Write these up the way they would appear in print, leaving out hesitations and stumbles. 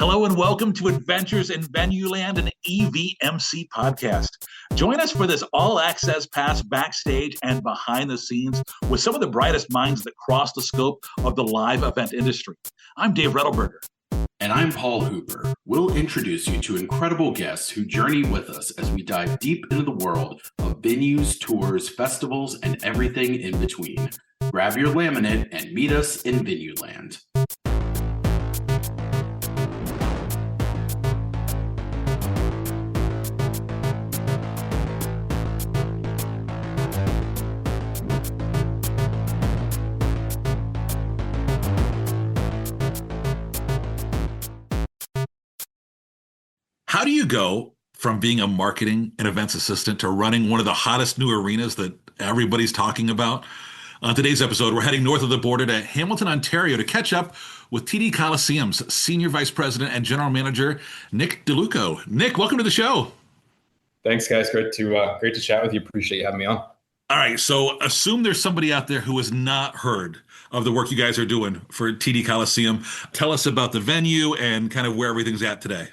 Hello and welcome to Adventures in Venueland, an EVMC podcast. Join us for this all-access pass backstage and behind the scenes with some of the brightest minds that cross the scope of the live event industry. I'm Dave Rettelberger. And I'm Paul Hooper. We'll introduce you to incredible guests who journey with us as we dive deep into the world of venues, tours, festivals, and everything in between. Grab your laminate and meet us in Venueland. How do you go from being a marketing and events assistant to running one of the hottest new arenas that everybody's talking about? On today's episode, we're heading north of the border to Hamilton, Ontario to catch up with TD Coliseum's Senior Vice President and General Manager, Nick DeLuco. Nick, welcome to the show. Thanks, guys. Great to chat with you. Appreciate you having me on. All right, so assume there's somebody out there who has not heard of the work you guys are doing for TD Coliseum. Tell us about the venue and kind of where everything's at today.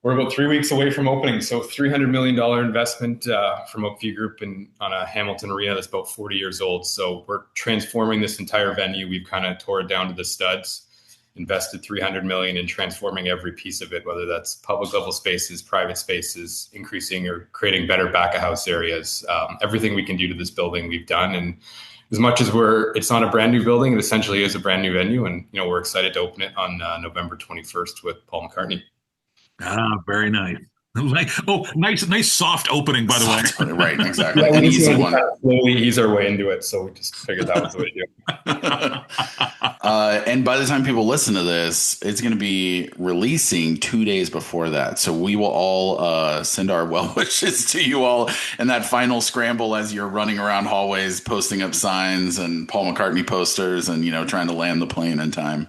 We're about 3 weeks away from opening. So $300 million investment from Oakview Group on a Hamilton arena that's about 40 years old. So we're transforming this entire venue. We've kind of tore it down to the studs, invested $300 million in transforming every piece of it, whether that's public level spaces, private spaces, increasing or creating better back of house areas. Everything we can do to this building we've done. And as much as it's not a brand new building, it essentially is a brand new venue. And we're excited to open it on November 21st with Paul McCartney. Ah, very nice. Nice soft opening, by the way. Right, exactly. Yeah, An easy one. Slowly ease our way into it, so we just figured that was the way to do it. And by the time people listen to this, it's going to be releasing 2 days before that. So we will all send our well wishes to you all in that final scramble as you're running around hallways, posting up signs and Paul McCartney posters and, trying to land the plane in time.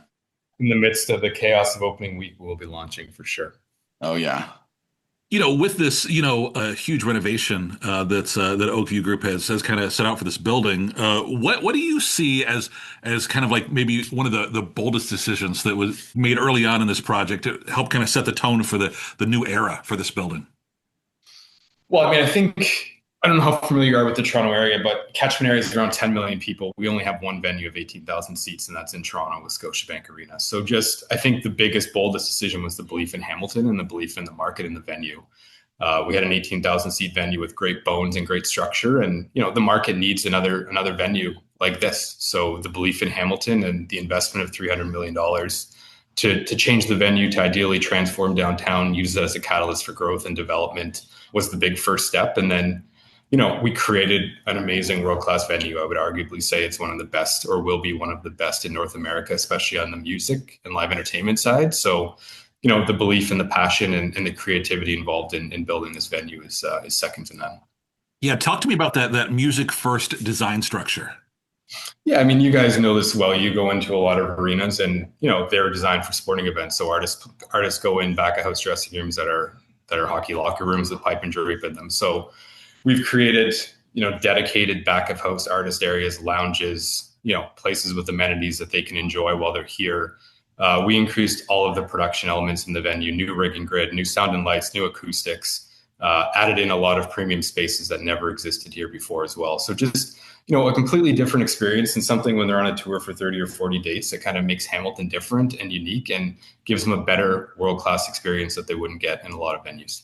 In the midst of the chaos of opening week, we'll be launching for sure. Oh, yeah. With this, a huge renovation that Oakview Group has kind of set out for this building. What do you see as kind of like maybe one of the boldest decisions that was made early on in this project to help kind of set the tone for the new era for this building? Well, I don't know how familiar you are with the Toronto area, but catchment area is around 10 million people. We only have one venue of 18,000 seats, and that's in Toronto with Scotiabank Arena. So I think the biggest, boldest decision was the belief in Hamilton and the belief in the market and the venue. We had an 18,000 seat venue with great bones and great structure, and the market needs another venue like this. So the belief in Hamilton and the investment of $300 million to change the venue, to ideally transform downtown, use it as a catalyst for growth and development was the big first step. And then we created an amazing world-class venue. I would arguably say it's one of the best, or will be one of the best in North America, especially on the music and live entertainment side. So, the belief and the passion and the creativity involved in building this venue is second to none. Yeah, talk to me about that music first design structure. Yeah, you guys know this well. You go into a lot of arenas, and they're designed for sporting events. So artists go in back of house dressing rooms that are hockey locker rooms with pipe and drape in them. So we've created, dedicated back of house artist areas, lounges, places with amenities that they can enjoy while they're here. We increased all of the production elements in the venue, new rig and grid, new sound and lights, new acoustics, added in a lot of premium spaces that never existed here before as well. So just, a completely different experience, and something when they're on a tour for 30 or 40 dates that kind of makes Hamilton different and unique and gives them a better world-class experience that they wouldn't get in a lot of venues.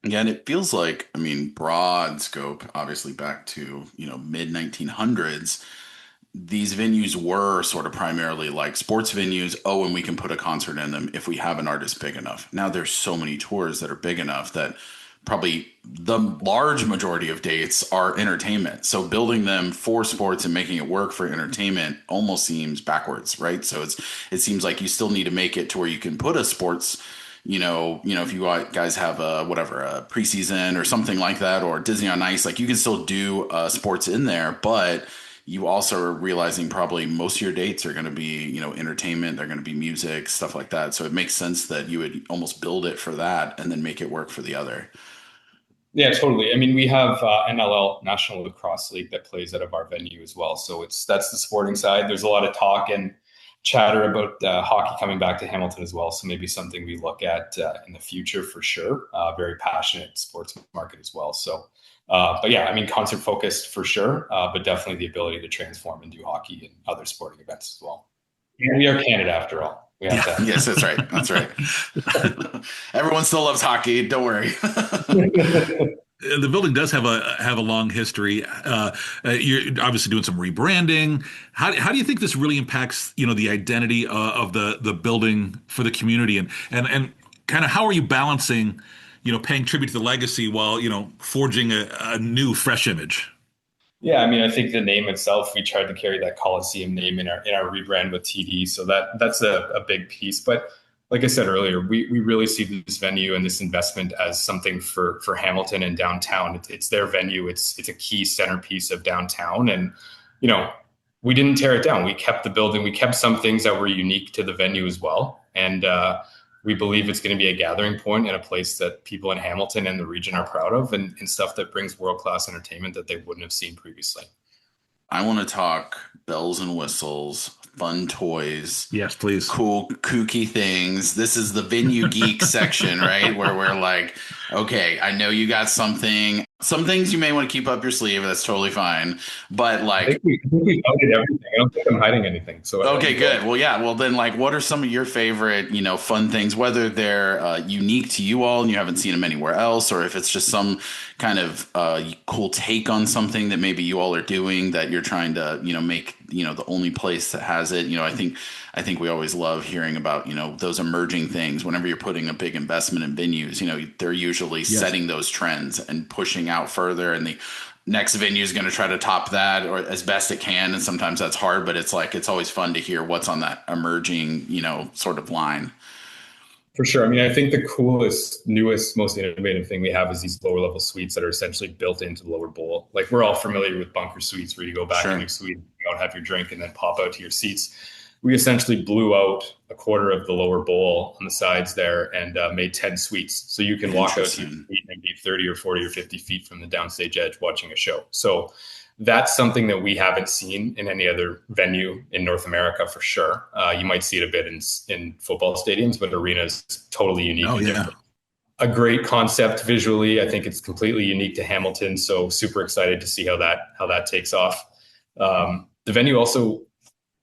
Yeah, and it feels like, broad scope, obviously back to, mid 1900s, these venues were sort of primarily like sports venues. Oh, and we can put a concert in them if we have an artist big enough. Now there's so many tours that are big enough that probably the large majority of dates are entertainment. So building them for sports and making it work for entertainment almost seems backwards, right? So it seems like you still need to make it to where you can put a sports if you guys have a preseason or something like that, or Disney on Ice, like you can still do sports in there, but you also are realizing probably most of your dates are going to be, entertainment, they're going to be music, stuff like that. So it makes sense that you would almost build it for that and then make it work for the other. Yeah, totally. We have NLL, National Lacrosse League, that plays out of our venue as well. So that's the sporting side. There's a lot of talk and chatter about hockey coming back to Hamilton as well. So maybe something we look at in the future for sure. Very passionate sports market as well. So, but yeah, I mean, concert focused for sure, but definitely the ability to transform and do hockey and other sporting events as well. Yeah, we are Canada after all. We have to. Yes, that's right. That's right. Everyone still loves hockey. Don't worry. The building does have a long history. You're obviously doing some rebranding. How do you think this really impacts the identity of the building for the community, and kind of how are you balancing paying tribute to the legacy while forging a new fresh image? Yeah, I mean, I think the name itself, we tried to carry that Coliseum name in our rebrand with TD, so that's a big piece. But like I said earlier, we really see this venue and this investment as something for Hamilton and downtown. It's their venue. It's a key centerpiece of downtown, and we didn't tear it down. We kept the building. We kept some things that were unique to the venue as well, and we believe it's going to be a gathering point and a place that people in Hamilton and the region are proud of, and stuff that brings world-class entertainment that they wouldn't have seen previously. I want to talk bells and whistles, fun toys. Yes, please. Cool, kooky things. This is the venue geek section, right? Where we're like, okay, I know you got something. Some things you may want to keep up your sleeve. That's totally fine. But like, I think we covered everything. I don't think I'm hiding anything. So okay, good. Well, yeah. Well, then, like, what are some of your favorite, fun things? Whether they're unique to you all and you haven't seen them anywhere else, or if it's just some kind of cool take on something that maybe you all are doing that you're trying to, make the only place that has it. I think we always love hearing about those emerging things. Whenever you're putting a big investment in venues, they're usually setting those trends and pushing out further, and the next venue is going to try to top that or as best it can. And sometimes that's hard, but it's always fun to hear what's on that emerging, sort of line. For sure. I mean, I think the coolest, newest, most innovative thing we have is these lower level suites that are essentially built into the lower bowl. Like, we're all familiar with bunker suites where you go back in your suite, have your drink, and then pop out to your seats. We essentially blew out a quarter of the lower bowl on the sides there and made 10 suites. So you can walk out to your seat and be 30 or 40 or 50 feet from the downstage edge watching a show. So that's something that we haven't seen in any other venue in North America for sure. You might see it a bit in football stadiums, but arena is totally unique. Oh, yeah. A great concept visually. I think it's completely unique to Hamilton. So super excited to see how that takes off. The venue also,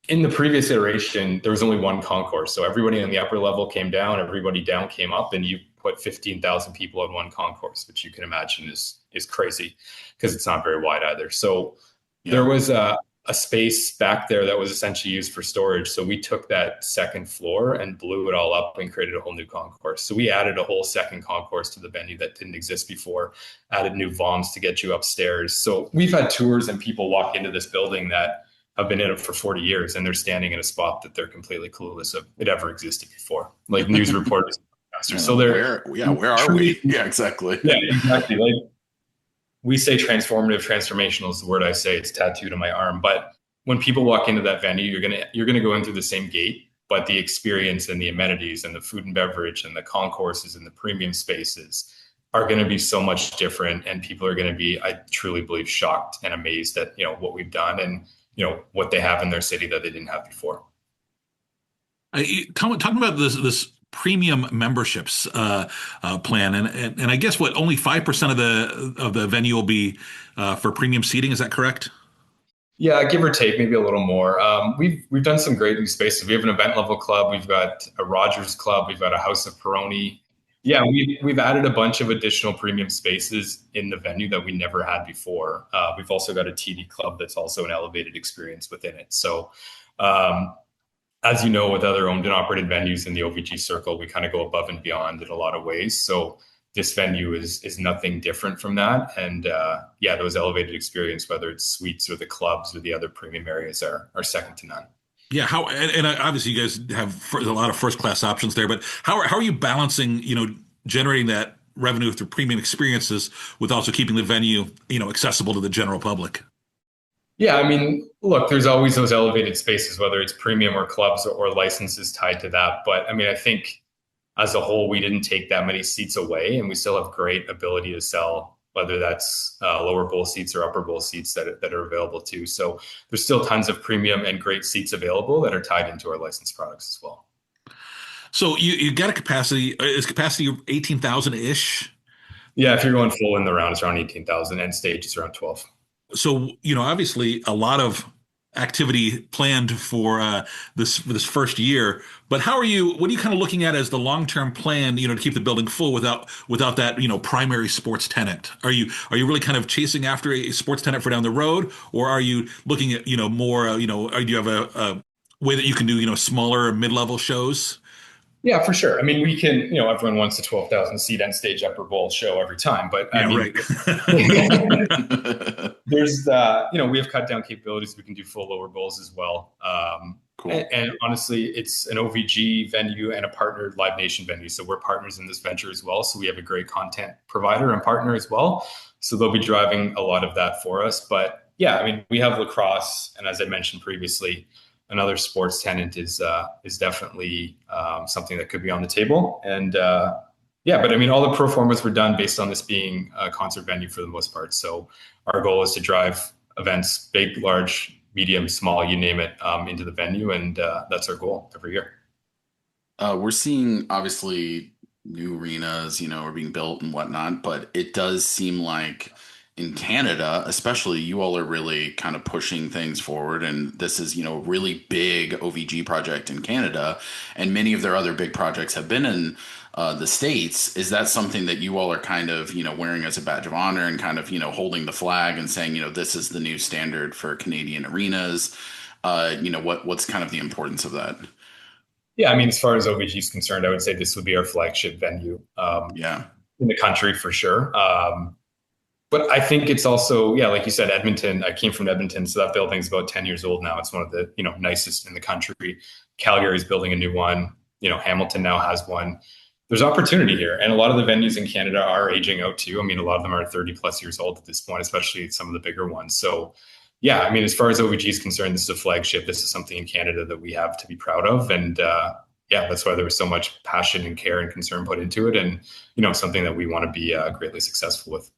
in the previous iteration, there was only one concourse. So everybody on the upper level came down, everybody down came up, and you put 15,000 people in one concourse, which you can imagine is crazy because it's not very wide either. So there was a space back there that was essentially used for storage. So we took that second floor and blew it all up and created a whole new concourse. So we added a whole second concourse to the venue that didn't exist before, added new VOMs to get you upstairs. So we've had tours and people walk into this building that have been in it for 40 years and they're standing in a spot that they're completely clueless of it ever existed before, like news reporters. So they're where are we? Yeah, exactly. Yeah, exactly. Like, we say transformative, transformational is the word I say. It's tattooed on my arm. But when people walk into that venue, you're gonna go in through the same gate, but the experience and the amenities and the food and beverage and the concourses and the premium spaces are going to be so much different, and people are going to be, I truly believe, shocked and amazed at what we've done and what they have in their city that they didn't have before. Talking about this premium memberships plan, and I guess only 5% of the venue will be for premium seating. Is that correct? Yeah, give or take, maybe a little more. We've done some great new spaces. We have an event level club. We've got a Rogers club. We've got a House of Peroni. Yeah, we've added a bunch of additional premium spaces in the venue that we never had before. We've also got a TD club that's also an elevated experience within it. So, as you know, with other owned and operated venues in the OVG circle, we kind of go above and beyond in a lot of ways. So this venue is nothing different from that. And those elevated experience, whether it's suites or the clubs or the other premium areas, are second to none. Yeah, and obviously you guys have a lot of first class options there, but how are you balancing, generating that revenue through premium experiences with also keeping the venue, accessible to the general public? Yeah, I mean, look, there's always those elevated spaces, whether it's premium or clubs or licenses tied to that. But I mean, I think as a whole, we didn't take that many seats away, and we still have great ability to sell whether that's lower bowl seats or upper bowl seats that are available too. So there's still tons of premium and great seats available that are tied into our licensed products as well. So you got a capacity, is capacity 18,000 ish? Yeah, if you're going full in the round, it's around 18,000, and stage is around 12. So, obviously a lot of activity planned for this first year. But what are you kind of looking at as the long-term plan, to keep the building full without that, primary sports tenant? Are you really kind of chasing after a sports tenant for down the road, or are you looking at, more, do you have a way that you can do, smaller mid-level shows? Yeah, for sure. I mean, we can, everyone wants a 12,000 seat end stage upper bowl show every time, but I Yeah, mean, right. there's, we have cut down capabilities. We can do full lower bowls as well. Cool. And honestly, it's an OVG venue and a partnered Live Nation venue. So we're partners in this venture as well. So we have a great content provider and partner as well. So they'll be driving a lot of that for us. But yeah, I mean, we have lacrosse. And as I mentioned previously, another sports tenant is definitely something that could be on the table. And yeah, but I mean, all the pro formas were done based on this being a concert venue for the most part. So our goal is to drive events, big, large, medium, small, you name it, into the venue. And that's our goal every year. We're seeing obviously new arenas, are being built and whatnot, but it does seem like in Canada, especially, you all are really kind of pushing things forward. And this is, a really big OVG project in Canada. And many of their other big projects have been in the States. Is that something that you all are kind of, wearing as a badge of honor and kind of, holding the flag and saying, this is the new standard for Canadian arenas? What's kind of the importance of that? Yeah, I mean, as far as OVG is concerned, I would say this would be our flagship venue in the country for sure. But I think it's also, yeah, like you said, Edmonton. I came from Edmonton, so that building's about 10 years old now. It's one of the, nicest in the country. Calgary's building a new one. Hamilton now has one. There's opportunity here. And a lot of the venues in Canada are aging out too. I mean, a lot of them are 30 plus years old at this point, especially some of the bigger ones. So yeah, I mean, as far as OVG is concerned, this is a flagship. This is something in Canada that we have to be proud of. And yeah, that's why there was so much passion and care and concern put into it. And, something that we want to be greatly successful with.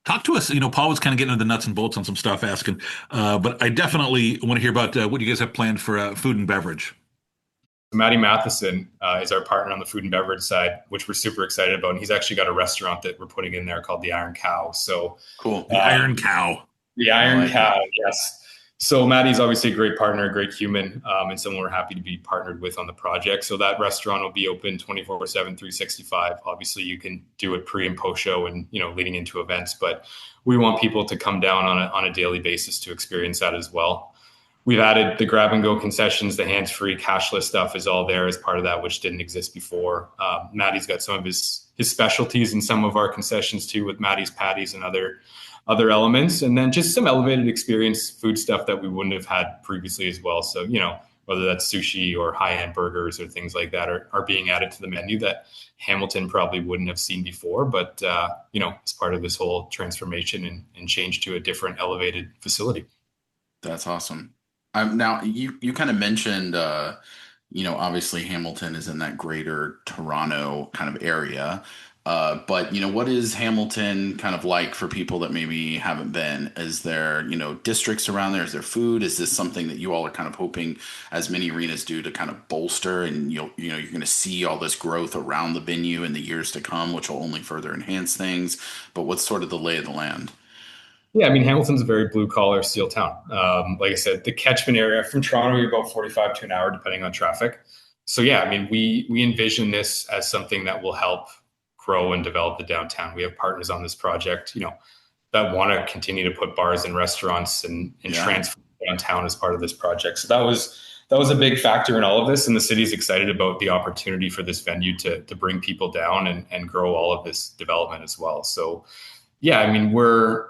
Talk to us. Paul was kind of getting into the nuts and bolts on some stuff, asking, but I definitely want to hear about what you guys have planned for food and beverage. Matty Matheson is our partner on the food and beverage side, which we're super excited about. And he's actually got a restaurant that we're putting in there called the Iron Cow. So cool. The Iron Cow. The Iron Cow, yes. So Maddie's obviously a great partner, a great human, and someone we're happy to be partnered with on the project. So that restaurant will be open 24/7, 365. Obviously, you can do it pre and post show and, leading into events, but we want people to come down on a daily basis to experience that as well. We've added the grab and go concessions, the hands-free cashless stuff is all there as part of that, which didn't exist before. Maddie's got some of his specialties in some of our concessions too, with Maddie's patties and other elements, and then just some elevated experience food stuff that we wouldn't have had previously as well. So, whether that's sushi or high-end burgers or things like that are being added to the menu that Hamilton probably wouldn't have seen before. But, as part of this whole transformation and change to a different elevated facility. That's awesome. Now, you kind of mentioned, obviously Hamilton is in that greater Toronto kind of area. But, what is Hamilton kind of like for people that maybe haven't been? Is there, districts around there? Is there food? Is this something that you all are kind of hoping, as many arenas do, to kind of bolster? And, you're going to see all this growth around the venue in the years to come, which will only further enhance things. But what's sort of the lay of the land? Yeah, I mean, Hamilton's a very blue-collar steel town. Like I said, the catchment area from Toronto, you're about 45 to an hour, depending on traffic. So yeah, I mean, we envision this as something that will help grow and develop the downtown. We have partners on this project, that want to continue to put bars and restaurants and transfer downtown as part of this project. So that was a big factor in all of this. And the city's excited about the opportunity for this venue to bring people down and grow all of this development as well. So yeah, I mean, we're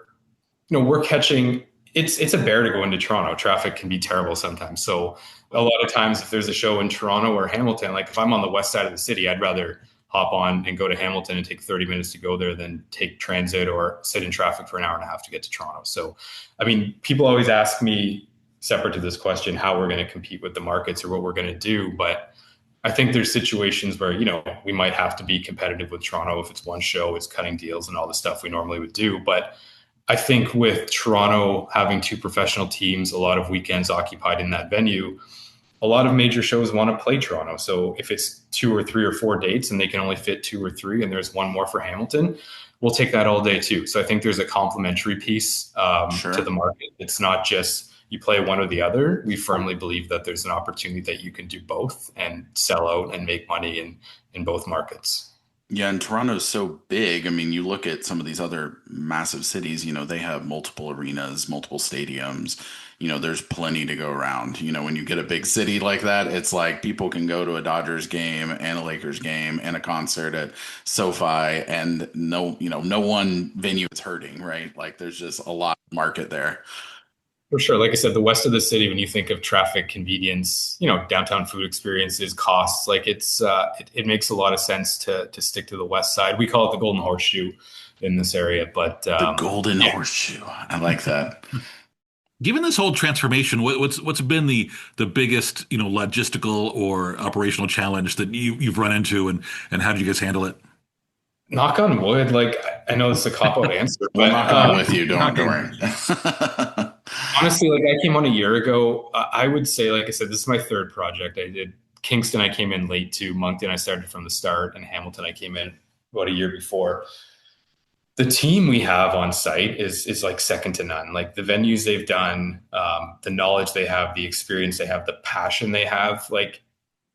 catching, it's a bear to go into Toronto. Traffic can be terrible sometimes. So a lot of times if there's a show in Toronto or Hamilton, like if I'm on the west side of the city, I'd rather hop on and go to Hamilton and take 30 minutes to go there than take transit or sit in traffic for an hour and a half to get to Toronto. So, I mean, people always ask me, separate to this question, how we're going to compete with the markets or what we're going to do. But I think there's situations where, we might have to be competitive with Toronto. If it's one show, it's cutting deals and all the stuff we normally would do. But I think with Toronto having two professional teams, a lot of weekends occupied in that venue, a lot of major shows want to play Toronto. So if it's 2 or 3 or 4 dates and they can only fit 2 or 3 and there's one more for Hamilton, we'll take that all day too. So I think there's a complementary piece to the market. It's not just you play one or the other. We firmly believe that there's an opportunity that you can do both and sell out and make money in both markets. Yeah, and Toronto's so big. I mean, you look at some of these other massive cities, they have multiple arenas, multiple stadiums. There's plenty to go around. When you get a big city like that, it's like people can go to a Dodgers game and a Lakers game and a concert at SoFi, and no one venue is hurting, right? Like there's just a lot of market there. For sure. Like I said, the west of the city, when you think of traffic, convenience, downtown food experiences, costs, like it makes a lot of sense to stick to the west side. We call it the Golden Horseshoe in this area, but the Golden Horseshoe. I like that. Given this whole transformation, what's been the biggest, logistical or operational challenge that you've run into, and how did you guys handle it? Knock on wood. Like, I know it's a cop-out answer, but we'll knock on with you. Don't worry. Honestly, like I came on a year ago. I would say, like I said, this is my third project. I did Kingston. I came in late to Moncton. I started from the start, and Hamilton. I came in about a year before. The team we have on site is like second to none. Like the venues they've done, the knowledge they have, the experience they have, the passion they have. Like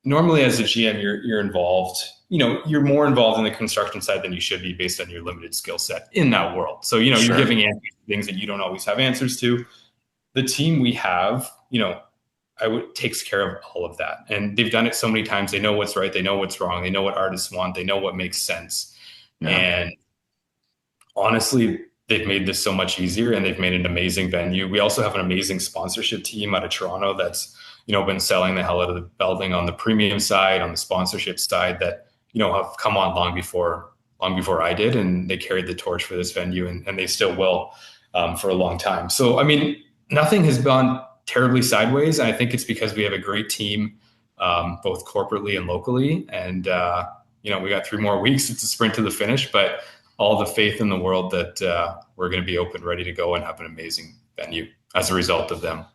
normally as a GM, you're involved. You're more involved in the construction side than you should be based on your limited skill set in that world. So Sure. You're giving answers to things that you don't always have answers to. The team we have, takes care of all of that, and they've done it so many times. They know what's right. They know what's wrong. They know what artists want. They know what makes sense. Yeah. And honestly, they've made this so much easier, and they've made an amazing venue. We also have an amazing sponsorship team out of Toronto that's, been selling the hell out of the building on the premium side, on the sponsorship side that, have come on long before I did. And they carried the torch for this venue, and they still will for a long time. So, I mean, nothing has gone terribly sideways. And I think it's because we have a great team, both corporately and locally. And, we got 3 more weeks. It's a sprint to the finish, but all the faith in the world that we're going to be open, ready to go, and have an amazing venue as a result of them.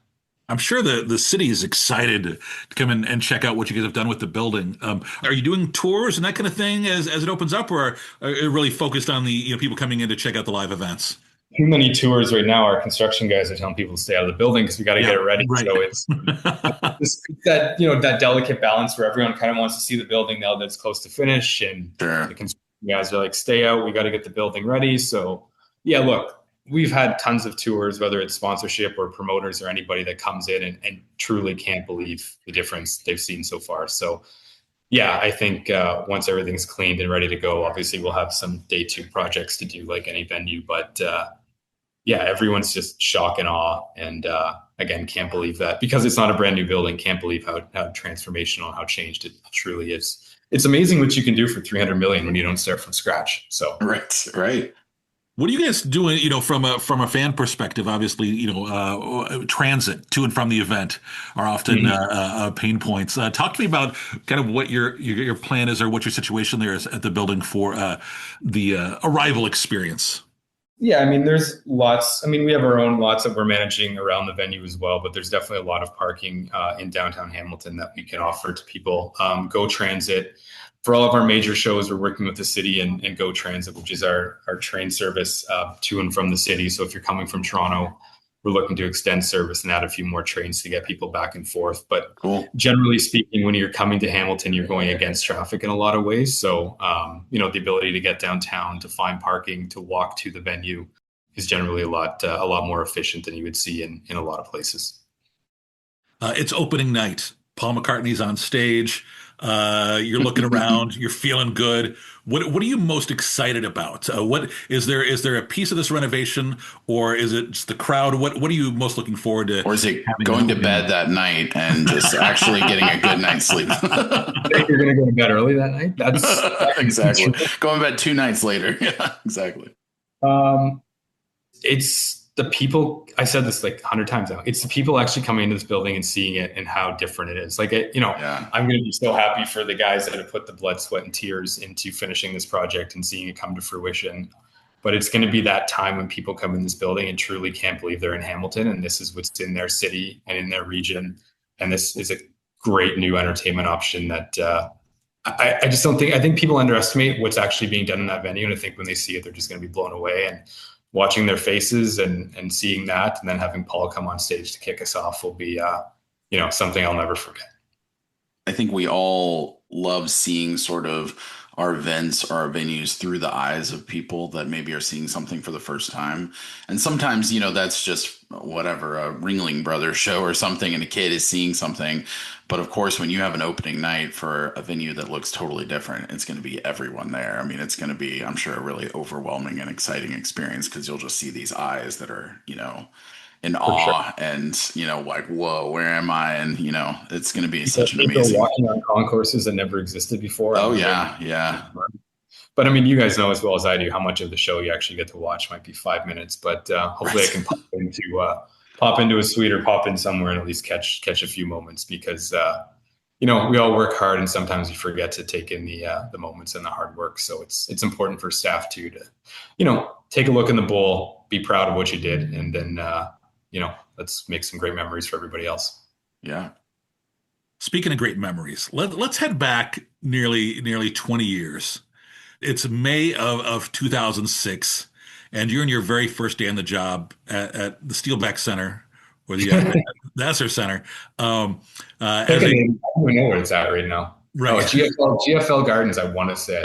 I'm sure the city is excited to come in and check out what you guys have done with the building. Are you doing tours and that kind of thing as it opens up, or are you really focused on the people coming in to check out the live events? Too many tours right now. Our construction guys are telling people to stay out of the building because we got to get it ready. Right. So it's that that delicate balance where everyone kind of wants to see the building now that it's close to finish, and sure. The construction guys are like, stay out. We got to get the building ready. So yeah, look. We've had tons of tours, whether it's sponsorship or promoters or anybody that comes in and truly can't believe the difference they've seen so far. So, yeah, I think once everything's cleaned and ready to go, obviously we'll have some day 2 projects to do like any venue. But everyone's just shock and awe. And again, can't believe that because it's not a brand new building. Can't believe how transformational, how changed it truly is. It's amazing what you can do for $300 million when you don't start from scratch. So right. What are you guys doing, from a fan perspective? Obviously, transit to and from the event are often pain points. Talk to me about kind of what your plan is or what your situation there is at the building for the arrival experience. Yeah, I mean, there's lots. I mean, we have our own lots that we're managing around the venue as well, but there's definitely a lot of parking in downtown Hamilton that we can offer to people. Go Transit. For all of our major shows, we're working with the city and Go Transit, which is our train service to and from the city. So if you're coming from Toronto, we're looking to extend service and add a few more trains to get people back and forth. But Generally speaking, when you're coming to Hamilton, you're going against traffic in a lot of ways. So, the ability to get downtown, to find parking, to walk to the venue is generally a lot more efficient than you would see in a lot of places. It's opening night. Paul McCartney's on stage. You're looking around, you're feeling good. What are you most excited about? What is there a piece of this renovation, or is it just the crowd? What are you most looking forward to? Or is it going to bed that night and just actually getting a good night's sleep? You're going to go to bed early that night? That's exactly. Going to bed 2 nights later. Yeah, exactly. It's the people, I said this like 100 times now, it's the people actually coming into this building and seeing it and how different it is. Like, Yeah. I'm going to be so happy for the guys that have put the blood, sweat, and tears into finishing this project and seeing it come to fruition. But it's going to be that time when people come in this building and truly can't believe they're in Hamilton and this is what's in their city and in their region. And this is a great new entertainment option that I just don't think, I think people underestimate what's actually being done in that venue. And I think when they see it, they're just going to be blown away. And watching their faces and seeing that, and then having Paul come on stage to kick us off will be, something I'll never forget. I think we all love seeing sort of our events or our venues through the eyes of people that maybe are seeing something for the first time. And sometimes, that's just whatever, a Ringling Brothers show or something, and a kid is seeing something. But of course, when you have an opening night for a venue that looks totally different, it's going to be everyone there. I mean, it's going to be, I'm sure, a really overwhelming and exciting experience because you'll just see these eyes that are, in awe and, like, whoa, where am I? And, it's going to be such an amazing. Walking on concourses that never existed before. Oh, yeah. Yeah. But I mean, you guys know as well as I do how much of the show you actually get to watch might be 5 minutes, but hopefully I can pop into a suite or pop in somewhere and at least catch a few moments because, we all work hard and sometimes we forget to take in the moments and the hard work. So it's important for staff too to, take a look in the bowl, be proud of what you did, and then, let's make some great memories for everybody else. Yeah. Speaking of great memories, let's head back nearly 20 years. It's May of 2006, and you're in your very first day on the job at the Steelback Center, or the Esser Center. I don't even know where it's at right now. Right. Oh, GFL Gardens, I want to say.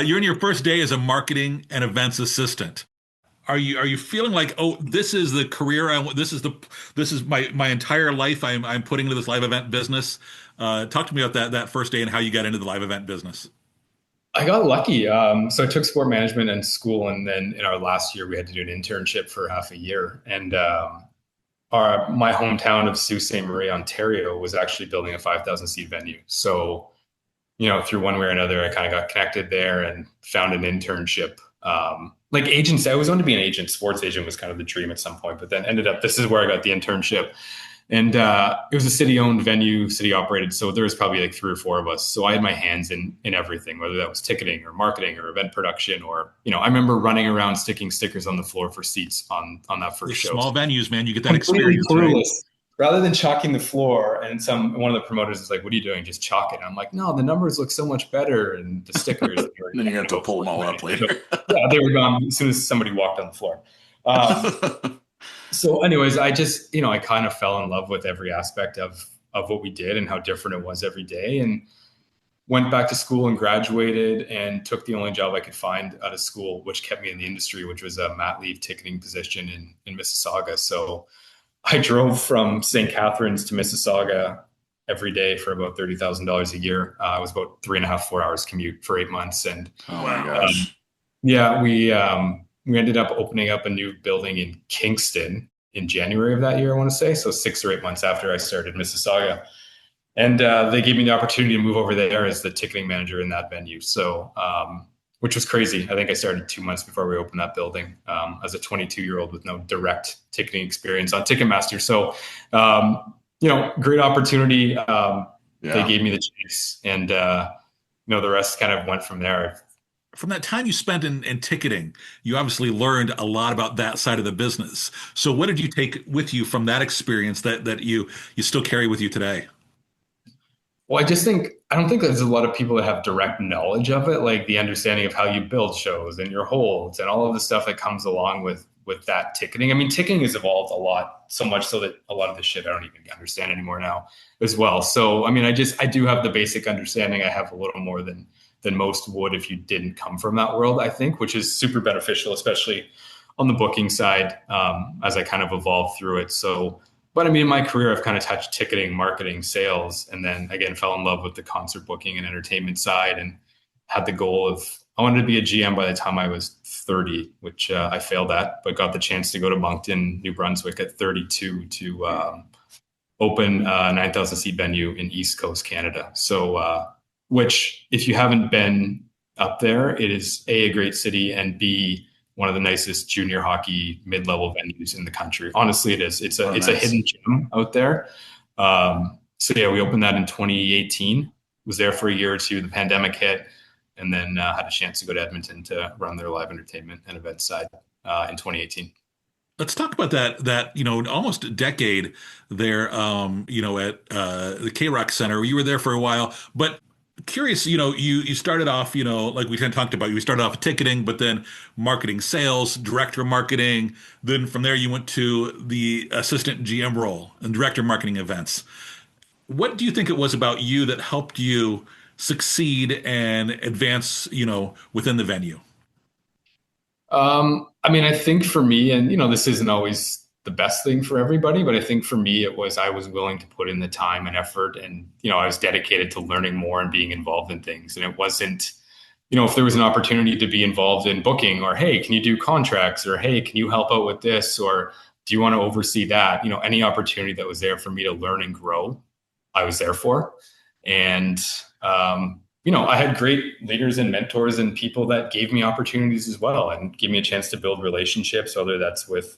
You're in your first day as a marketing and events assistant. Are you feeling like, oh, this is the career this is my entire life I'm putting into this live event business? Talk to me about that first day and how you got into the live event business. I got lucky. So I took sport management in school, and then in our last year we had to do an internship for half a year. And my hometown of Sault Ste. Marie, Ontario, was actually building a 5,000 seat venue. So, through one way or another, I kind of got connected there and found an internship. Like agents, I always wanted to be an agent. Sports agent was kind of the dream at some point, but then ended up, this is where I got the internship. And it was a city-owned venue, city-operated, so there was probably like 3 or 4 of us. So I had my hands in everything, whether that was ticketing or marketing or event production, or I remember running around sticking stickers on the floor for seats on that first show. Small venues, man, you get that experience. Right? Rather than chalking the floor, and one of the promoters is like, "What are you doing? Just chalk it." And I'm like, "No, the numbers look so much better, and the stickers." Then you have to pull them all up later. Yeah, they were gone as soon as somebody walked on the floor. So anyways, I just, I kind of fell in love with every aspect of what we did and how different it was every day, and went back to school and graduated and took the only job I could find out of school, which kept me in the industry, which was a mat leave ticketing position in Mississauga. So I drove from St. Catharines to Mississauga every day for about $30,000 a year. It was about 3.5, 4 hours commute for 8 months. And oh my gosh. We ended up opening up a new building in Kingston in January of that year, I want to say. So 6 or 8 months after I started Mississauga. And they gave me the opportunity to move over there as the ticketing manager in that venue. So, which was crazy. I think I started 2 months before we opened that building as a 22-year-old with no direct ticketing experience on Ticketmaster. So, great opportunity. They gave me the chance, and the rest kind of went from there. From that time you spent in ticketing, you obviously learned a lot about that side of the business. So what did you take with you from that experience that you still carry with you today? Well, I don't think there's a lot of people that have direct knowledge of it, like the understanding of how you build shows and your holds and all of the stuff that comes along with that ticketing. I mean, ticketing has evolved a lot, so much so that a lot of the shit I don't even understand anymore now as well. So, I mean, I do have the basic understanding. I have a little more than most would if you didn't come from that world, I think, which is super beneficial, especially on the booking side, as I kind of evolved through it. So, but I mean, in my career, I've kind of touched ticketing, marketing, sales, and then again, fell in love with the concert booking and entertainment side, and had the goal of, I wanted to be a GM by the time I was 30, which I failed at, but got the chance to go to Moncton, New Brunswick at 32 to open a 9,000 seat venue in East Coast Canada. So, which if you haven't been up there, it is A great city, and B, one of the nicest junior hockey mid-level venues in the country. Honestly, it is. It's a Oh, it's a nice. hidden gem out there. So yeah, we opened that in 2018. Was there for a year or two. The pandemic hit, and then had a chance to go to Edmonton to run their live entertainment and event side in 2018. Let's talk about that almost a decade there at the K-Rock Center. You were there for a while, but curious, you started off, like we kind of talked about, you started off with ticketing, but then marketing, sales, director of marketing. Then from there you went to the assistant GM role and director of marketing events. What do you think it was about you that helped you succeed and advance, within the venue? I mean, I think for me, and this isn't always the best thing for everybody, but I think for me, it was I was willing to put in the time and effort, and I was dedicated to learning more and being involved in things. And it wasn't, if there was an opportunity to be involved in booking, or hey, can you do contracts, or hey, can you help out with this, or do you want to oversee that? Any opportunity that was there for me to learn and grow, I was there for. And I had great leaders and mentors and people that gave me opportunities as well and gave me a chance to build relationships, whether that's with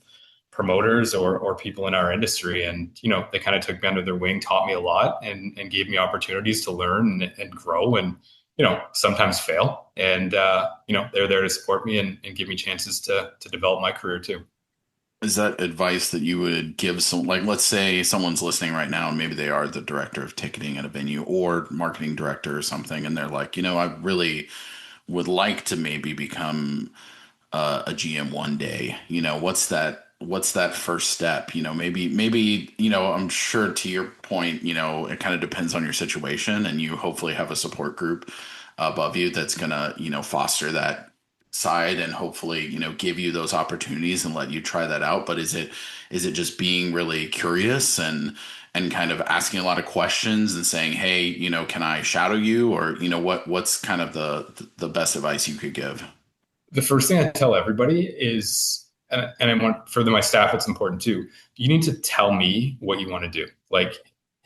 promoters or people in our industry. And, they kind of took me under their wing, taught me a lot and gave me opportunities to learn and grow and, sometimes fail. And, they're there to support me and give me chances to develop my career too. Is that advice that you would give some, like, let's say someone's listening right now and maybe they are the director of ticketing at a venue or marketing director or something, and they're like, I really would like to maybe become a GM one day. What's that first step? Maybe, I'm sure to your point, it kind of depends on your situation, and you hopefully have a support group above you that's gonna, foster that side and hopefully give you those opportunities and let you try that out. But is it just being really curious and kind of asking a lot of questions and saying, hey, can I shadow you, or what's kind of the best advice you could give? The first thing I tell everybody is, and I want for my staff, it's important too. You need to tell me what you want to do. Like,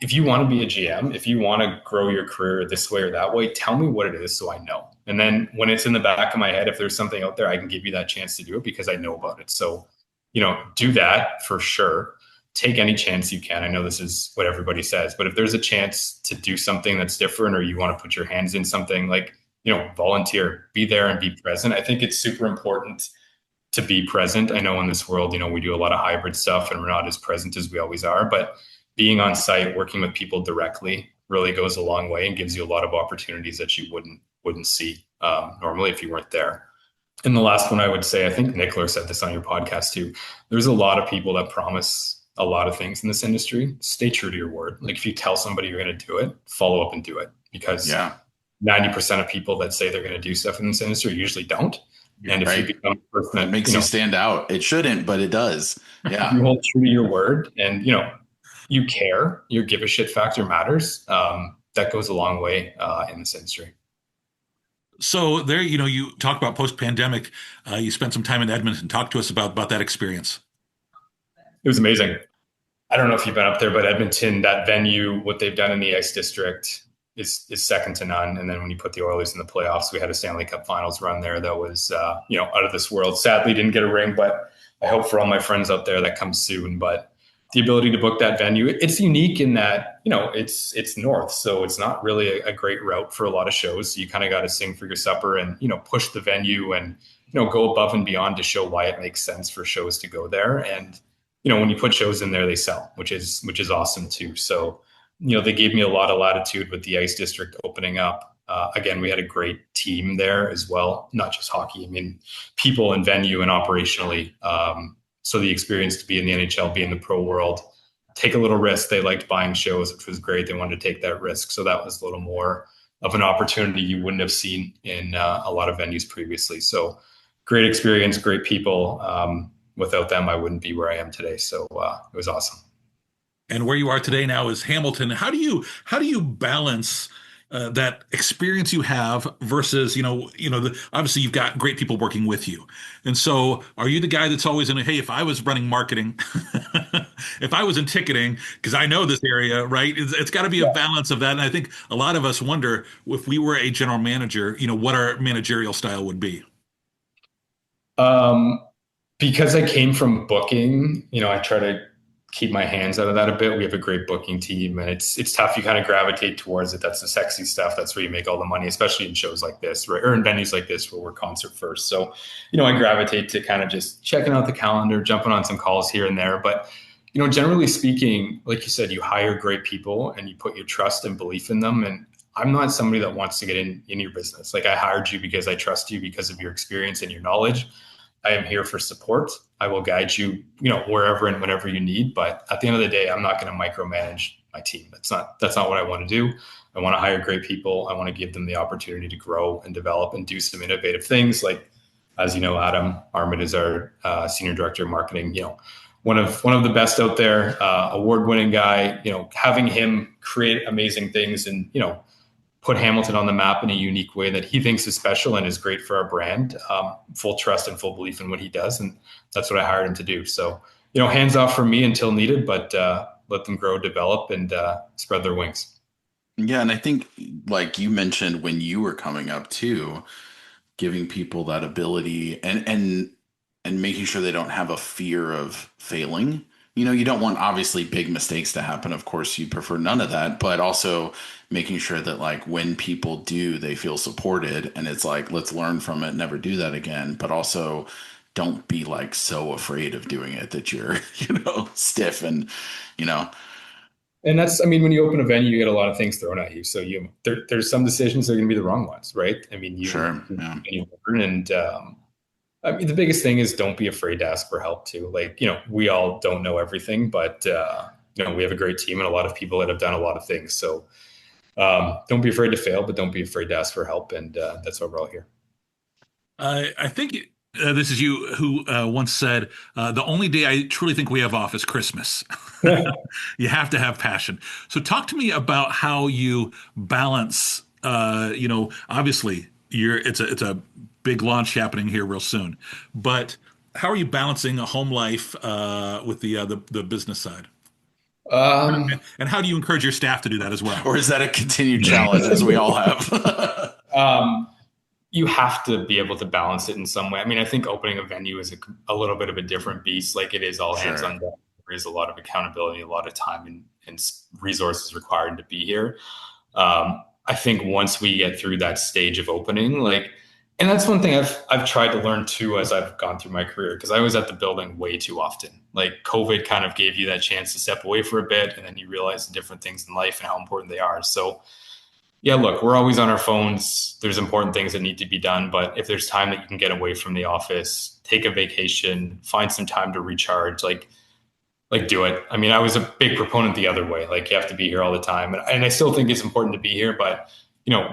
if you want to be a GM, if you want to grow your career this way or that way, tell me what it is so I know. And then when it's in the back of my head, if there's something out there, I can give you that chance to do it because I know about it. So, do that for sure. Take any chance you can. I know this is what everybody says, but if there's a chance to do something that's different, or you want to put your hands in something, like, volunteer, be there and be present. I think it's super important to be present. I know in this world, we do a lot of hybrid stuff and we're not as present as we always are, but being on site, working with people directly really goes a long way and gives you a lot of opportunities that you wouldn't see normally if you weren't there. And the last one I would say, I think Nickler said this on your podcast too. There's a lot of people that promise a lot of things in this industry. Stay true to your word. Like, if you tell somebody you're going to do it, follow up and do it, because 90% of people that say they're going to do stuff in this industry usually don't. And if you become a person that makes you stand out, it shouldn't, but it does. Yeah. You hold true to your word and, you care, your give a shit factor matters. That goes a long way in this industry. So there, you talk about post-pandemic, you spent some time in Edmonton. Talk to us about that experience. It was amazing. I don't know if you've been up there, but Edmonton, that venue, what they've done in the Ice District is second to none. And then when you put the Oilers in the playoffs, we had a Stanley Cup Finals run there that was, out of this world. Sadly, didn't get a ring, but I hope for all my friends out there that comes soon. But the ability to book that venue, it's unique in that, it's north. So it's not really a great route for a lot of shows. So you kind of got to sing for your supper and, push the venue and, go above and beyond to show why it makes sense for shows to go there. And, when you put shows in there, they sell, which is awesome too. So, they gave me a lot of latitude with the Ice District opening up. Again, we had a great team there as well, not just hockey. I mean, people and venue and operationally. So the experience to be in the NHL, be in the pro world, take a little risk. They liked buying shows, which was great. They wanted to take that risk. So that was a little more of an opportunity you wouldn't have seen in a lot of venues previously. So great experience, great people. Without them, I wouldn't be where I am today. So it was awesome. And where you are today now is Hamilton. How do you balance that experience you have versus obviously you've got great people working with you, and so are you the guy that's always in hey, if I was running marketing, if I was in ticketing, because I know this area, right? It's got to be a balance of that, and I think a lot of us wonder if we were a general manager, what our managerial style would be. Um, because I came from booking, I try to keep my hands out of that a bit. We have a great booking team, and it's tough. You kind of gravitate towards it. That's the sexy stuff. That's where you make all the money, especially in shows like this, right? Or in venues like this where we're concert first. So, I gravitate to kind of just checking out the calendar, jumping on some calls here and there. But, generally speaking, like you said, you hire great people and you put your trust and belief in them. And I'm not somebody that wants to get in your business. Like, I hired you because I trust you because of your experience and your knowledge. I am here for support. I will guide you, wherever and whenever you need. But at the end of the day, I'm not going to micromanage my team. That's not what I want to do. I want to hire great people. I want to give them the opportunity to grow and develop and do some innovative things. Like, as you know, Adam Armit is our senior director of marketing. One of the best out there, award-winning guy. Having him create amazing things and put Hamilton on the map in a unique way that he thinks is special and is great for our brand. Full trust and full belief in what he does. And that's what I hired him to do. So, hands off for me until needed, but let them grow, develop, and spread their wings. Yeah, and I think, like you mentioned when you were coming up too, giving people that ability and making sure they don't have a fear of failing. You don't want obviously big mistakes to happen. Of course, you prefer none of that, but also making sure that like when people do, they feel supported and it's like, let's learn from it, never do that again. But also don't be like so afraid of doing it that you're, stiff and, you know, And that's, I mean, when you open a venue, you get a lot of things thrown at you. So there's some decisions that are going to be the wrong ones, right? I mean, sure. Yeah. you learn, and I mean, the biggest thing is don't be afraid to ask for help too. Like, we all don't know everything, but we have a great team and a lot of people that have done a lot of things. So don't be afraid to fail, but don't be afraid to ask for help. And that's why we're all here. I think this is you who once said, the only day I truly think we have off is Christmas. You have to have passion. So talk to me about how you balance, obviously it's a big launch happening here real soon, but how are you balancing a home life with the business side? Um, And how do you encourage your staff to do that as well? Or is that a continued challenge as we all have? um, you have to be able to balance it in some way. I mean, I think opening a venue is a little bit of a different beast. Like, it is all hands Sure. on deck. There is a lot of accountability, a lot of time and resources required to be here. I think once we get through that stage of opening, like, and that's one thing I've tried to learn too as I've gone through my career, because I was at the building way too often. Like, COVID kind of gave you that chance to step away for a bit, and then you realize the different things in life and how important they are. So yeah, look, we're always on our phones. There's important things that need to be done, but if there's time that you can get away from the office, take a vacation, find some time to recharge, like do it. I mean, I was a big proponent the other way. Like, you have to be here all the time. And I still think it's important to be here, but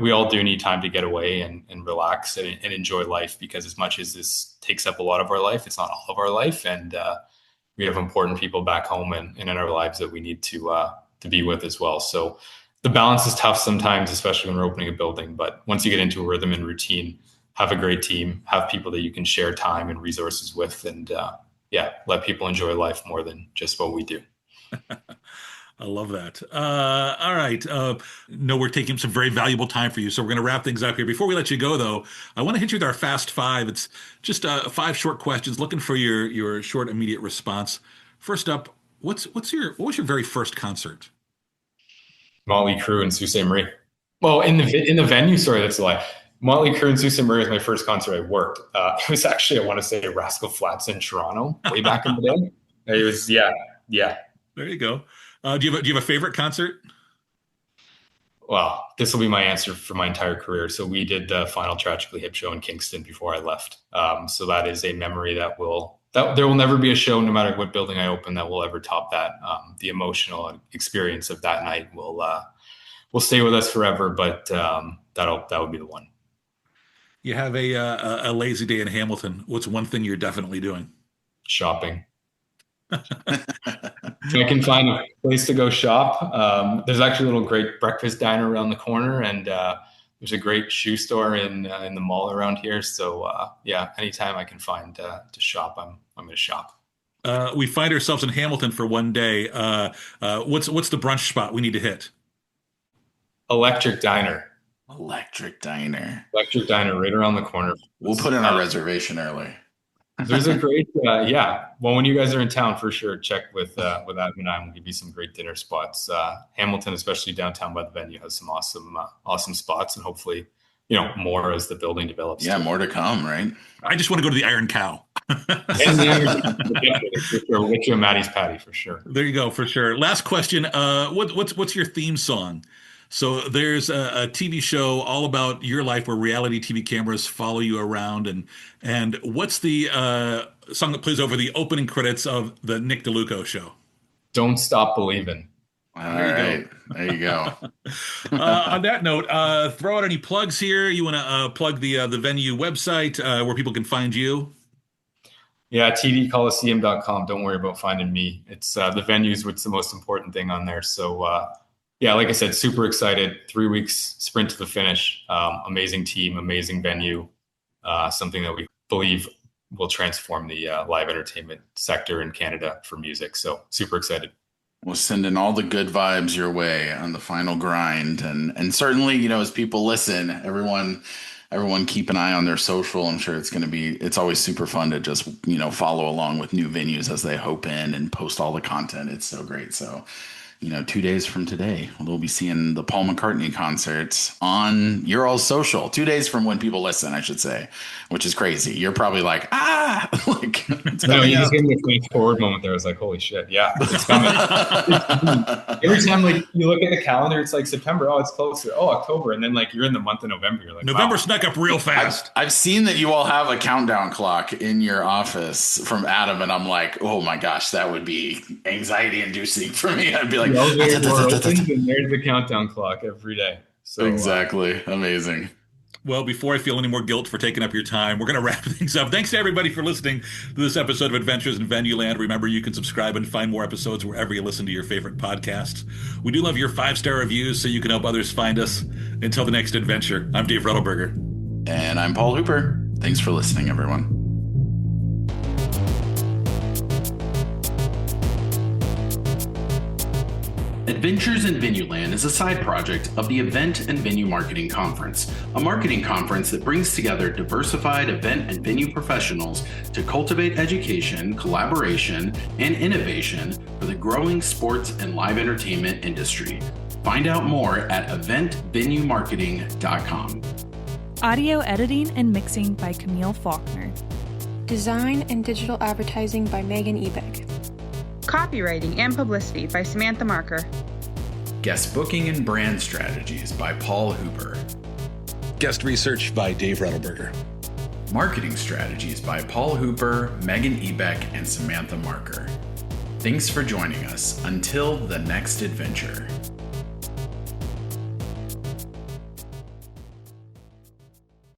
we all do need time to get away and relax and enjoy life, because as much as this takes up a lot of our life, it's not all of our life. And we have important people back home and in our lives that we need to be with as well. So the balance is tough sometimes, especially when we're opening a building. But once you get into a rhythm and routine, have a great team, have people that you can share time and resources with, and let people enjoy life more than just what we do. I love that. All right. No, we're taking some very valuable time for you, so we're going to wrap things up here. Before we let you go, though, I want to hit you with our fast five. It's just five short questions, looking for your short, immediate response. First up, what was your very first concert? Motley Crue and Sault Ste. Marie. Well, in the venue, sorry, that's a lie. Motley Crue and Sault Ste. Marie was my first concert I worked. It was actually, I want to say, Rascal Flatts in Toronto, way back in the day. It was, yeah. There you go. Do you have a favorite concert? Well, this will be my answer for my entire career. So we did the final Tragically Hip show in Kingston before I left. So that is a memory that there will never be a show, no matter what building I open, that will ever top that. The emotional experience of that night will stay with us forever. But that would be the one. You have a lazy day in Hamilton. What's one thing you're definitely doing? Shopping. If I can find a place to go shop. There's actually a little great breakfast diner around the corner, and there's a great shoe store in the mall around here. So anytime I can find to shop, I'm going to shop. We find ourselves in Hamilton for one day. What's the brunch spot we need to hit? Electric Diner. Electric Diner. Electric Diner right around the corner. We'll put in our reservation early. There's a great, yeah. Well, when you guys are in town, for sure, check with Adam and I. We'll give you some great dinner spots. Hamilton, especially downtown by the venue, has some awesome spots, and hopefully, more as the building develops. Yeah, more to come, right? I just want to go to the Iron Cow. We'll get you a Maddie's Patty for sure. There you go, for sure. Last question. What's your theme song? So there's a TV show all about your life where reality TV cameras follow you around, and what's the song that plays over the opening credits of the Nick DeLuco show? Don't Stop Believing. All right, there you go. On that note, throw out any plugs here. You want to plug the venue website where people can find you? Yeah, tdcoliseum.com. Don't worry about finding me. It's the venues, what's the most important thing on there. So yeah, like I said, super excited. 3 weeks sprint to the finish. Amazing team, amazing venue. Something that we believe will transform the live entertainment sector in Canada for music. So super excited. We'll send in all the good vibes your way on the final grind. And certainly, as people listen, everyone keep an eye on their social. I'm sure it's always super fun to just, follow along with new venues as they open and post all the content. It's so great. So, 2 days from today, we'll be seeing the Paul McCartney concert on your all social. 2 days from when people listen, I should say, which is crazy. You're probably like, like, it's no, you just gave me a flash forward moment there. I was like, holy shit, yeah, it's coming. Every time you look at the calendar, it's like September, it's closer. October, and then you're in the month of November. You're like, November wow. snuck up real fast. I've seen that you all have a countdown clock in your office from Adam, and I'm like, oh my gosh, that would be anxiety inducing for me. I'd be like, the elevator door opens and there's the countdown clock every day. So exactly. Amazing. Well, before I feel any more guilt for taking up your time, we're going to wrap things up. Thanks to everybody for listening to this episode of Adventures in Venueland. Remember, you can subscribe and find more episodes wherever you listen to your favorite podcasts. We do love your 5-star reviews so you can help others find us. Until the next adventure, I'm Dave Rettelberger. And I'm Paul Hooper. Thanks for listening, everyone. Adventures in Venueland is a side project of the Event and Venue Marketing Conference, a marketing conference that brings together diversified event and venue professionals to cultivate education, collaboration, and innovation for the growing sports and live entertainment industry. Find out more at eventvenuemarketing.com. Audio editing and mixing by Camille Faulkner. Design and digital advertising by Megan Ebeck. Copywriting and publicity by Samantha Marker. Guest booking and brand strategies by Paul Hooper. Guest research by Dave Rettelberger. Marketing strategies by Paul Hooper, Megan Ebeck, and Samantha Marker. Thanks for joining us. Until the next adventure.